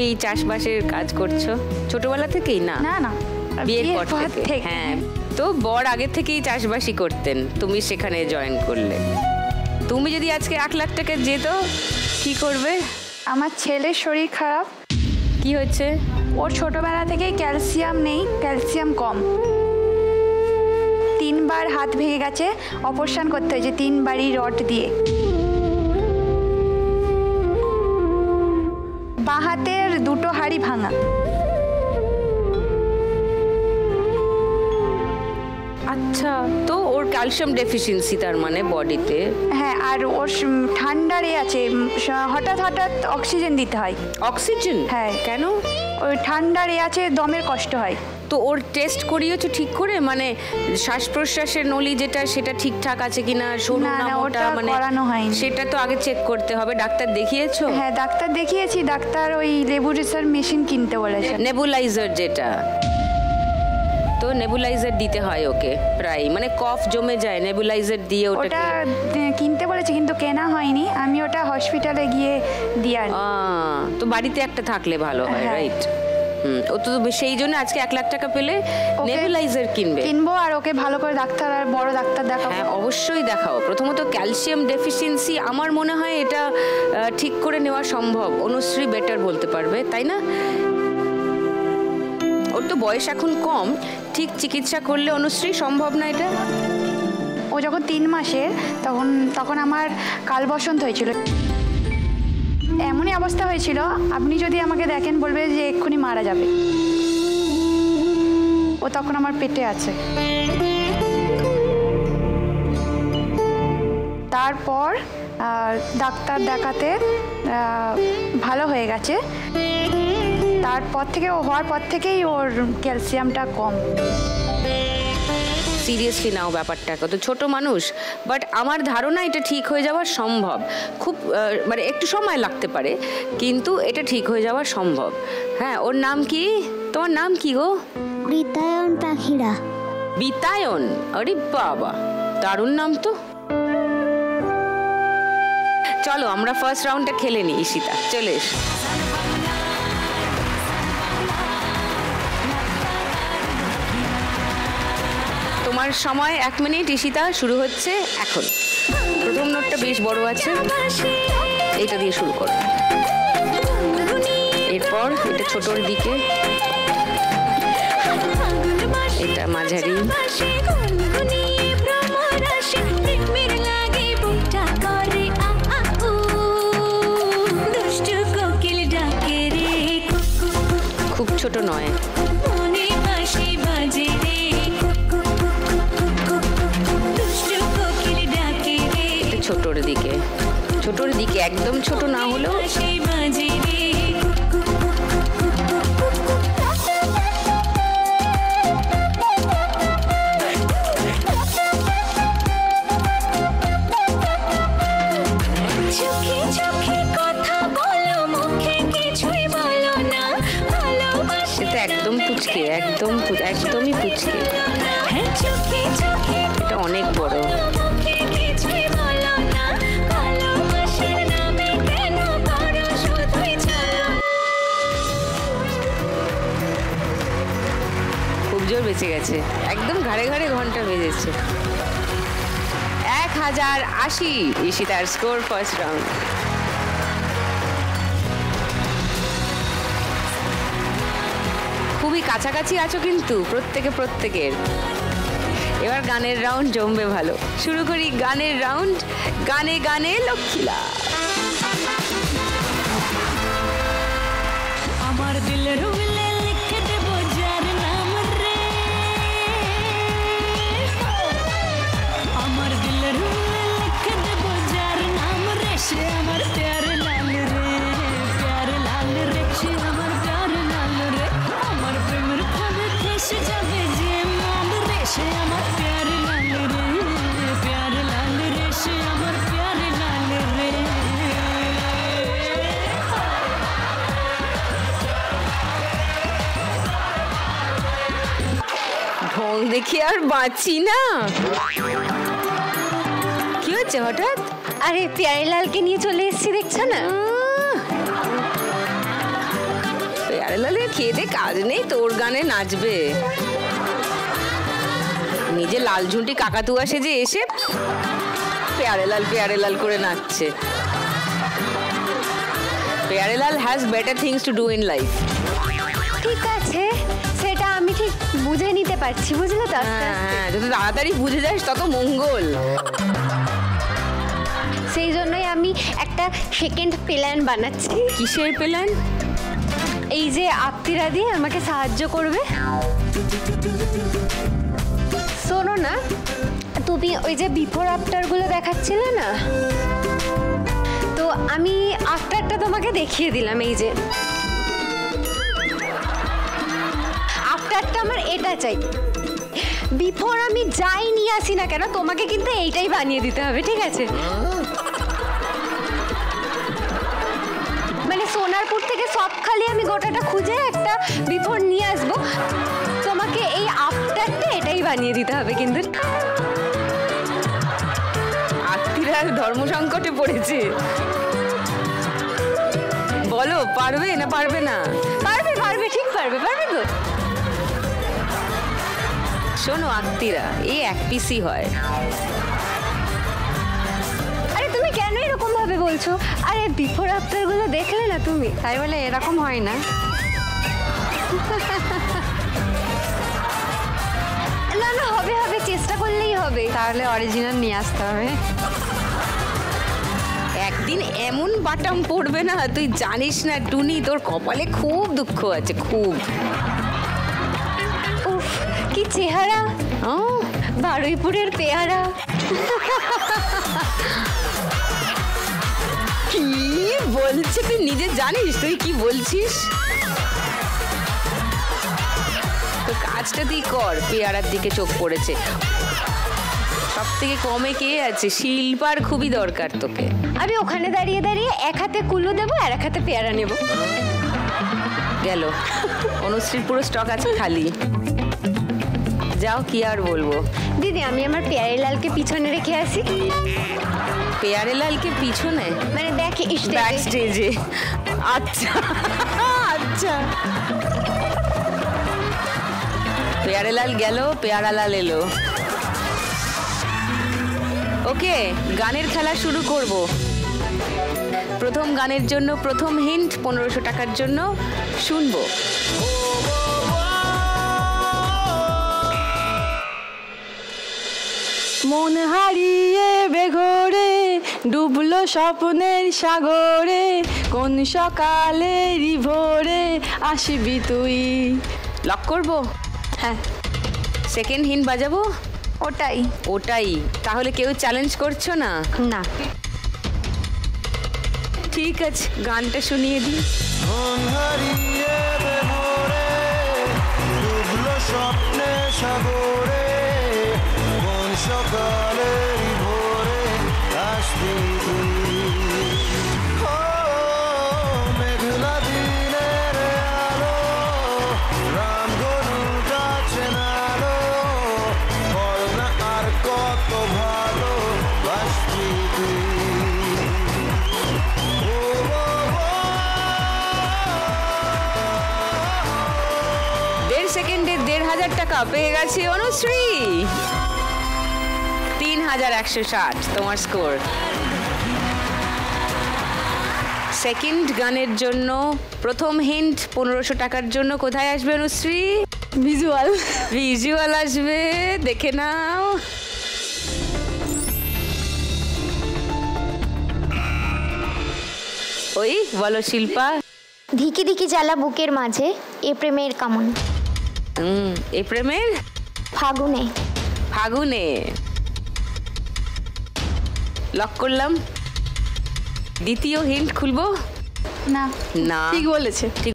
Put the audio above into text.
এই চাষবাসের কাজ করছো ছোটবেলা থেকেই? না না না, বিয়ের পর থেকে। হ্যাঁ, তো বর আগে থেকেই চাষবাসই করতেন, তুমি সেখানে জয়েন করলে। তুমি যদি আজকে 1 লাখ টাকা যেত কি করবে? আমার ছেলের শরীর খারাপ। কি হচ্ছে? ওর ছোটবেলা থেকেই ক্যালসিয়াম নেই, ক্যালসিয়াম কম। 3বার হাত ভেঙে গেছে, অপারেশন করতে হয়েছে 3বারই রড দিয়ে। বাঁ হাতের 2টো হাড়ি ভাঙা। আচ্ছা, তো ওর ক্যালসিয়াম ডেফিসিয়েন্সি তার মানে বডিতে। হ্যাঁ, আর ওর ঠান্ডারে আছে, হঠাৎ হঠাৎ অক্সিজেন দিতে হয়। অক্সিজেন? হ্যাঁ। কেন? ওই ঠান্ডারে আছে, দমের কষ্ট হয়। তো ওর টেস্ট করিয়েছো ঠিক করে, মানে শ্বাস প্রশ্বাসের নলি যেটা সেটা ঠিকঠাক আছে কিনা, সরু না মোটা, মানে করানো হয়নি। সেটা তো আগে চেক করতে হবে। ডাক্তার দেখিয়েছো? হ্যাঁ, ডাক্তার দেখিয়েছি। ডাক্তার ওই লেবুরেশন মেশিন কিনতে বলেছে, নেবুলাইজার যেটা। তো নেবুলাইজার দিতে হয় ওকে প্রায়, মানে কফ জমে যায়, নেবুলাইজার দিয়ে ওটা কিনতে বলেছে, কিন্তু কেনা হয়নি। আমি ওটা হসপিটালে গিয়ে দিয়ে আনি। তো বাড়িতে একটা থাকলে ভালো হয়, রাইট? ও তো সেই জন্য আজকে 1 লাখ টাকা পেলে নেবুলাইজার কিনবো, আর ওকে ভালো করে ডাক্তার, আর বড় ডাক্তার দেখাবো। হ্যাঁ, অবশ্যই দেখাও। প্রথমত ক্যালসিয়াম ডেফিসিয়েন্সি আমার মনে হয় এটা ঠিক করে নেওয়া সম্ভব। অনুশ্রী বেটার বলতে পারবে, তাই না? ওর তো বয়স এখন কম, ঠিক চিকিৎসা করলে অনুশ্রী সম্ভব না এটা? ও যখন 3 মাসের তখন আমার কাল বসন্ত হয়েছিল। এমনই অবস্থা হয়েছিল, আপনি যদি আমাকে দেখেন বলবে যে এক্ষুনি মারা যাবে। ও তখন আমার পেটে আছে। তারপর ডাক্তার দেখাতে ভালো হয়ে গেছে। তারপর থেকে ও হওয়ার পর থেকেই ওর ক্যালসিয়ামটা কম। সিরিয়াসলি নাও ব্যাপারটা, কত ছোট মানুষ, বাট আমার ধারণা এটা ঠিক হয়ে যাওয়া সম্ভব। খুব মানে একটু সময় লাগতে পারে, কিন্তু এটা ঠিক হয়ে যাওয়া সম্ভব। হ্যাঁ, ওর নাম কি? তোমার নাম কি গো? বিতায়ন পাখিরা। বিতায়ন? আরে বাবা, দারুণ নাম তো। চলো আমরা ফার্স্ট রাউন্ডটা খেলে নিই। ঈশিতা চলে এসো। তোমার সময় 1 মিনিট ঈশিতা, শুরু হচ্ছে এখন। প্রথম নোটটা বেশ বড় আছে, এটা দিয়ে শুরু করো। এরপর এটা ছোটর দিকে, এটা মাঝারি, খুব ছোট নয়। ছোটর দিকে, ছোটর দিকে, একদম ছোট না হলেও। সেটা একদম পুচকে, একদমই পুচকে। এটা অনেক বড়। বেঁচে গেছে, একদম ঘাড়ে ঘাড়ে ঘন্টা বেজেছে। 1080 ঈশিতার স্কোর ফার্স্ট রাউন্ড। খুবই কাছাকাছি আছো কিন্তু প্রত্যেকের। এবার গানের রাউন্ড জমবে ভালো। শুরু করি গানের রাউন্ড। গানে গানে লক্ষ্মীলা। আমার দিলের ঢং দেখি আর বাঁচি না। কি হচ্ছে হঠাৎ? আরে প্যারেলালকে নিয়ে চলে এসেছি, দেখছো না? পেয়ারেলালের খেয়ে কাজ নেই, তোর গানে নাচবে। নিজে লাল ঝুঁটি কাকাতুয়া সেজে এসে পেয়ারেলাল করে নাচছে। Pyarelal has better things to do in life. ঠিক আছে, সেটা আমি ঠিক বুঝে নিতে পারছি, বুঝলে তো? হ্যাঁ, যত তাড়াতাড়ি বুঝে যাস তত মঙ্গল। সেই জন্যই আমি একটা সেকেন্ড প্ল্যান বানাচ্ছি। কিসের প্ল্যান? এই যে আপ্তিরা দিয়ে আমাকে সাহায্য করবে। শোনো না, তুমি ওই যে বিফোর আফটারগুলো দেখাচ্ছিলে না, তো আমি আফটারটা তোমাকে দেখিয়ে দিলাম। এই যে আফটারটা আমার এটা চাই। বিফোর আমি যাই নিয়ে আসি না কেন, তোমাকে কিন্তু এইটাই বানিয়ে দিতে হবে, ঠিক আছে? মানে সোনারপুর থেকে সব খালি আমি গোটাটা খুঁজে একটা বিফোর নিয়ে আসবো, তোমাকে এই আফটারটা এটাই বানিয়ে দিতে হবে কিন্তু। আত্মীরা ধর্ম সংকটে পড়েছে। বলো, পারবে না পারবে না? পারবে, ঠিক পারবে তো। শোনো আত্মীরা, এই এক পিসি হয়। আরে তুমি কেন এরকম ভাবে বলছো? আরে বিফোর আফটার গুলো দেখলে না তুমি, তাই বলে এরকম হয় না। না হবে, চেষ্টা করলেই হবে। তাহলে অরিজিনাল নিয়ে আসতে হবে। একদিন এমন বাটাম পড়বে না, তুই জানিস না টুনি, তোর কপালে খুব দুঃখ আছে, খুব। উফ, কি চেহারা! বারুইপুরের পেয়ারা। কি বলছে তুই নিজে জানিস তুই কি বলছিস? তো কাজটা তুই কর। পেয়ারার দিকে চোখ পড়েছে। সব থেকে কমে কে আছে? শিল্পার খুবই দরকার তোকে। আমি ওখানে দাঁড়িয়ে এক হাতে কুলু দেবো আর এক হাতে পেয়ারা নেব। গেল। অনুশ্রীর পুরো স্টক আছে খালি। যাও, কি আর বলবো। দিদি, আমি আমার পেয়ারেলালকে পিছনে রেখে আসি। পেয়ারেলালকে পিছনে? মানে দেখ, ব্যাক স্টেজে। আচ্ছা। পেয়ারেলাল গেল, পেয়ারালাল এলো। ওকে, গানের খেলা শুরু করব। প্রথম গানের জন্য প্রথম হিন্ট 1500 টাকার জন্য শুনবো। মন হারিয়ে বেঘরে ডুবলো স্বপ্নের সাগরে, কোন সকালেরই ভোরে আসবি তুই। লক করবো? হ্যাঁ। সেকেন্ড হিন্ট বাজাবো? ওটাই। তাহলে কেউ চ্যালেঞ্জ করছো না? না। ঠিক আছে, গানটা শুনিয়ে দিই। মন হারিয়ে বেঘরে ডুবলো স্বপ্নের সাগরে, কোন সকালেরই ভোরে আসবি তুই। ও মেঘলা দিনের আলো, রামধনুটা চেনালো, বল না আর কত ভালো বাসবি তুই। 1.5 সেকেন্ডে 1500 টাকা পেয়ে গেছে অনুশ্রী। 3160 তোমার স্কোর। সেকেন্ড গানের জন্য প্রথম হিন্ট 1500 টাকার জন্য কোথায় আসবে অনুশ্রী? ভিজুয়াল আসবে, দেখে নাও। ওই বলো শিল্পা। ধিকি ধিকি জ্বালা বুকের মাঝে এ প্রেমের কামন। এ প্রেমের ফাগুনে। লক করলাম। দ্বিতীয় হিন্ট খুলবো? না, না, ঠিক বলেছে। ঠিক